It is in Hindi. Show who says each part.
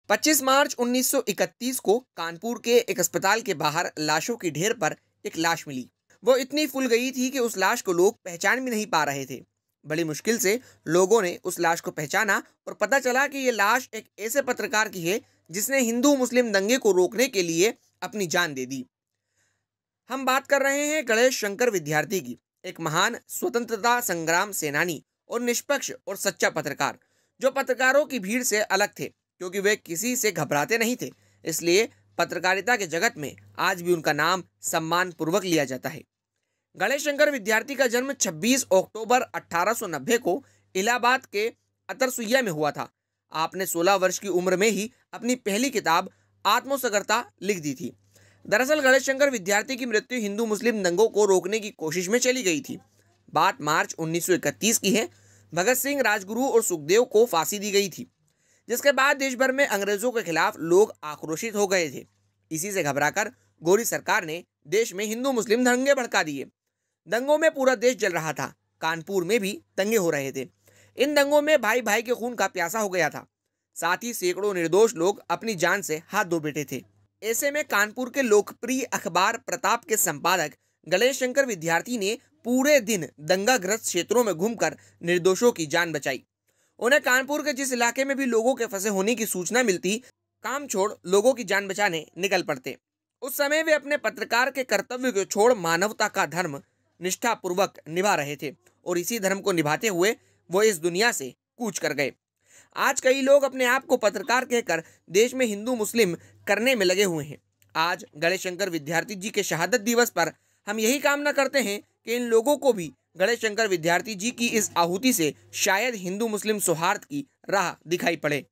Speaker 1: 25 मार्च 1931 को कानपुर के एक अस्पताल के बाहर लाशों की ढेर पर एक लाश मिली। वो इतनी फूल गई थी कि उस लाश को लोग पहचान भी नहीं पा रहे थे। बड़ी मुश्किल से लोगों ने उस लाश को पहचाना और पता चला कि ये लाश एक ऐसे पत्रकार की है जिसने हिंदू मुस्लिम दंगे को रोकने के लिए अपनी जान दे दी। हम बात कर रहे हैं गणेश शंकर विद्यार्थी की, एक महान स्वतंत्रता संग्राम सेनानी और निष्पक्ष और सच्चा पत्रकार, जो पत्रकारों की भीड़ से अलग थे क्योंकि वे किसी से घबराते नहीं थे। इसलिए पत्रकारिता के जगत में आज भी उनका नाम सम्मान पूर्वक लिया जाता है। गणेश शंकर विद्यार्थी का जन्म 26 अक्टूबर 1890 को इलाहाबाद के अतरसुइया में हुआ था। आपने 16 वर्ष की उम्र में ही अपनी पहली किताब आत्मोसगरता लिख दी थी। दरअसल गणेश शंकर विद्यार्थी की मृत्यु हिंदू मुस्लिम दंगों को रोकने की कोशिश में चली गई थी। बात मार्च 1931 की है। भगत सिंह, राजगुरु और सुखदेव को फांसी दी गई थी, जिसके बाद देश भर में अंग्रेजों के खिलाफ लोग आक्रोशित हो गए थे। इसी से घबराकर गोरी सरकार ने देश में हिंदू मुस्लिम दंगे भड़का दिए। दंगों में पूरा देश जल रहा था। कानपुर में भी दंगे हो रहे थे। इन दंगों में भाई भाई के खून का प्यासा हो गया था। साथ ही सैकड़ों निर्दोष लोग अपनी जान से हाथ धो बैठे थे। ऐसे में कानपुर के लोकप्रिय अखबार प्रताप के संपादक गणेश शंकर विद्यार्थी ने पूरे दिन दंगाग्रस्त क्षेत्रों में घूमकर निर्दोषों की जान बचाई। उन्हें कानपुर के जिस इलाके में भी लोगों के फंसे होने की सूचना मिलती, काम छोड़ लोगों की जान बचाने निकल पड़ते। उस समय वे अपने पत्रकार के कर्तव्य को छोड़ मानवता का धर्म निष्ठापूर्वक निभा रहे थे और इसी धर्म को निभाते हुए वो इस दुनिया से कूच कर गए। आज कई लोग अपने आप को पत्रकार कहकर देश में हिंदू मुस्लिम करने में लगे हुए हैं। आज गणेश शंकर विद्यार्थी जी के शहादत दिवस पर हम यही कामना करते हैं कि इन लोगों को भी गणेश शंकर विद्यार्थी जी की इस आहुति से शायद हिंदू मुस्लिम सौहार्द की राह दिखाई पड़े।